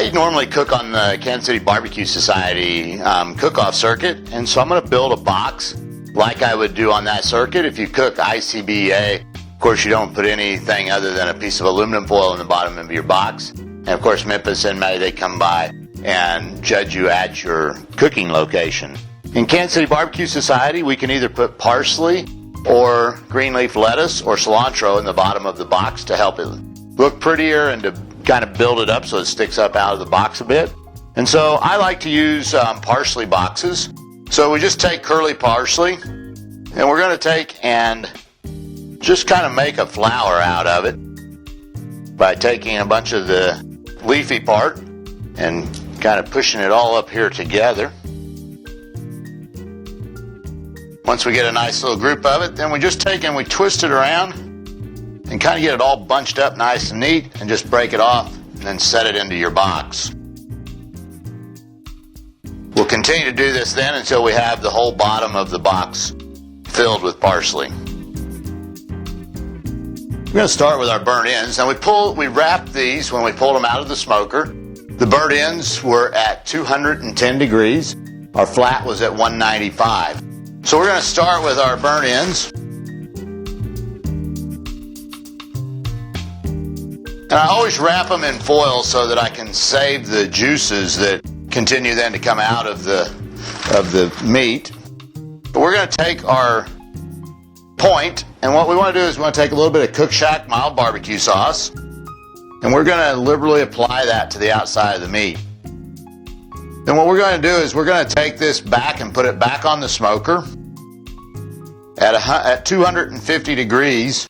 I normally cook on the Kansas City Barbecue Society cook-off circuit, and so I'm going to build a box like I would do on that circuit. If you cook ICBA, of course you don't put anything other than a piece of aluminum foil in the bottom of your box. And of course Memphis and May, they come by and judge you at your cooking location. In Kansas City Barbecue Society, we can either put parsley or green leaf lettuce or cilantro in the bottom of the box to help it look prettier and to kind of build it up so it sticks up out of the box a bit. And so I like to use parsley boxes. So we just take curly parsley, and we're going to take and just kind of make a flower out of it by taking a bunch of the leafy part and kind of pushing it all up here together. Once we get a nice little group of it, then we just take and we twist it around and kind of get it all bunched up nice and neat and just break it off and then set it into your box. We'll continue to do this then until we have the whole bottom of the box filled with parsley. We're going to start with our burnt ends. Now we wrapped these when we pulled them out of the smoker. The burnt ends were at 210 degrees. Our flat was at 195. So we're going to start with our burnt ends. And I always wrap them in foil so that I can save the juices that continue then to come out of the meat. But we're going to take our point, and what we want to do is we want to take a little bit of Cookshack mild barbecue sauce, and we're going to liberally apply that to the outside of the meat. Then what we're going to do is we're going to take this back and put it back on the smoker at 250 degrees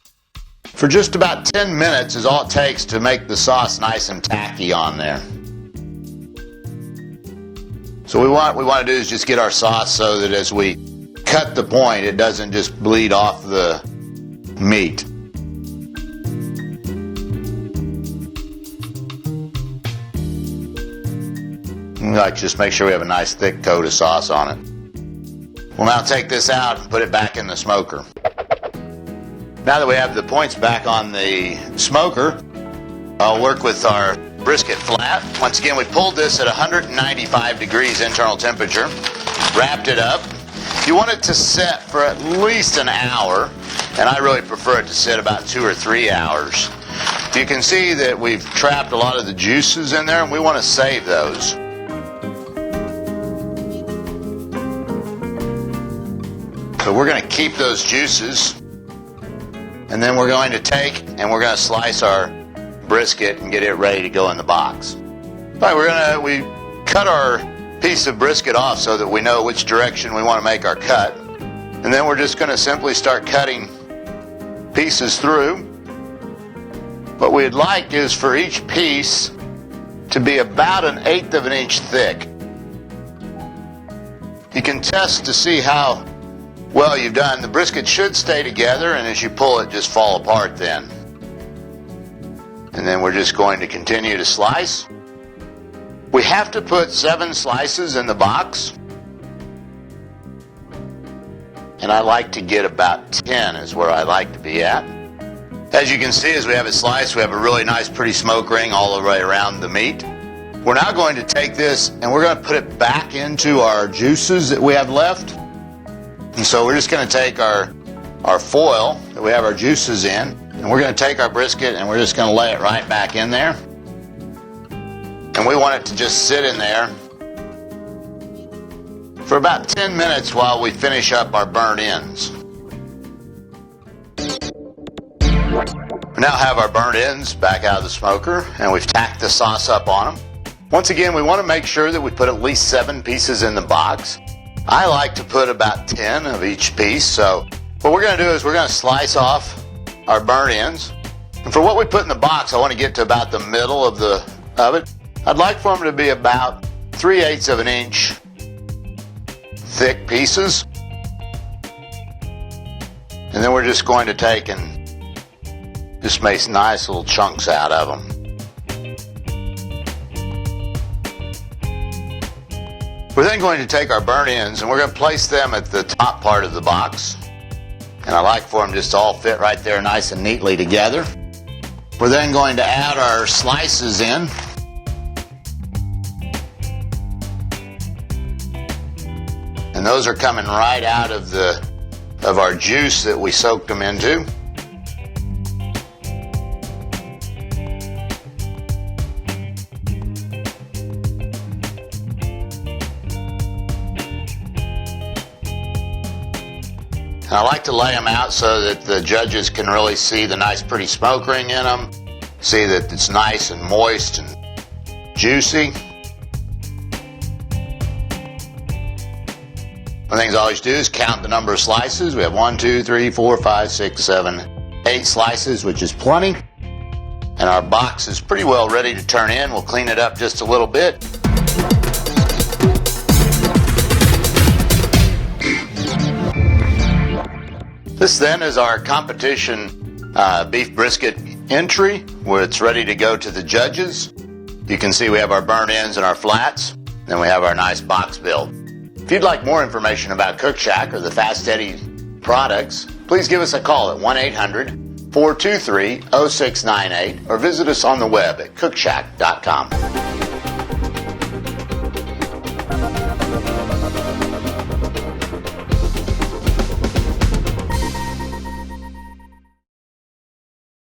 for just about 10 minutes is all it takes to make the sauce nice and tacky on there. So what we want to do is just get our sauce so that as we cut the point, it doesn't just bleed off the meat. We like to just make sure we have a nice thick coat of sauce on it. We'll now take this out and put it back in the smoker. Now that we have the points back on the smoker, I'll work with our brisket flat. Once again, we pulled this at 195 degrees internal temperature, wrapped it up. You want it to set for at least an hour, and I really prefer it to sit about 2 or 3 hours. You can see that we've trapped a lot of the juices in there, and we want to save those. So we're going to keep those juices, and then we're going to take and we're going to slice our brisket and get it ready to go in the box. All right, we cut our piece of brisket off so that we know which direction we want to make our cut. And then we're just going to simply start cutting pieces through. What we'd like is for each piece to be about 1/8 of an inch thick. You can test to see how well you've done. The brisket should stay together, and as you pull it, just fall apart then. And then we're just going to continue to slice. We have to put 7 slices in the box, and I like to get about 10 is where I like to be at. As you can see, as we have it sliced, we have a really nice pretty smoke ring all the way around the meat. We're now going to take this and we're going to put it back into our juices that we have left. And so we're just going to take our foil that we have our juices in, and we're going to take our brisket and we're just going to lay it right back in there. And we want it to just sit in there for about 10 minutes while we finish up our burnt ends. We now have our burnt ends back out of the smoker, and we've tacked the sauce up on them. Once again, we want to make sure that we put at least 7 pieces in the box. I like to put about 10 of each piece. So what we're going to do is we're going to slice off our burnt ends. And for what we put in the box, I want to get to about the middle of it. I'd like for them to be about 3/8 of an inch thick pieces. And then we're just going to take and just make nice little chunks out of them. We're then going to take our burnt ends and we're going to place them at the top part of the box. And I like for them just to all fit right there nice and neatly together. We're then going to add our slices in. And those are coming right out of our juice that we soaked them into. And I like to lay them out so that the judges can really see the nice pretty smoke ring in them, see that it's nice and moist and juicy. One thing I always do is count the number of slices. We have 1, 2, 3, 4, 5, 6, 7, 8 slices, which is plenty. And our box is pretty well ready to turn in. We'll clean it up just a little bit. This then is our competition beef brisket entry, where it's ready to go to the judges. You can see we have our burnt ends and our flats. Then we have our nice box build. If you'd like more information about Cookshack or the Fast Eddie products, please give us a call at 1-800-423-0698 or visit us on the web at cookshack.com.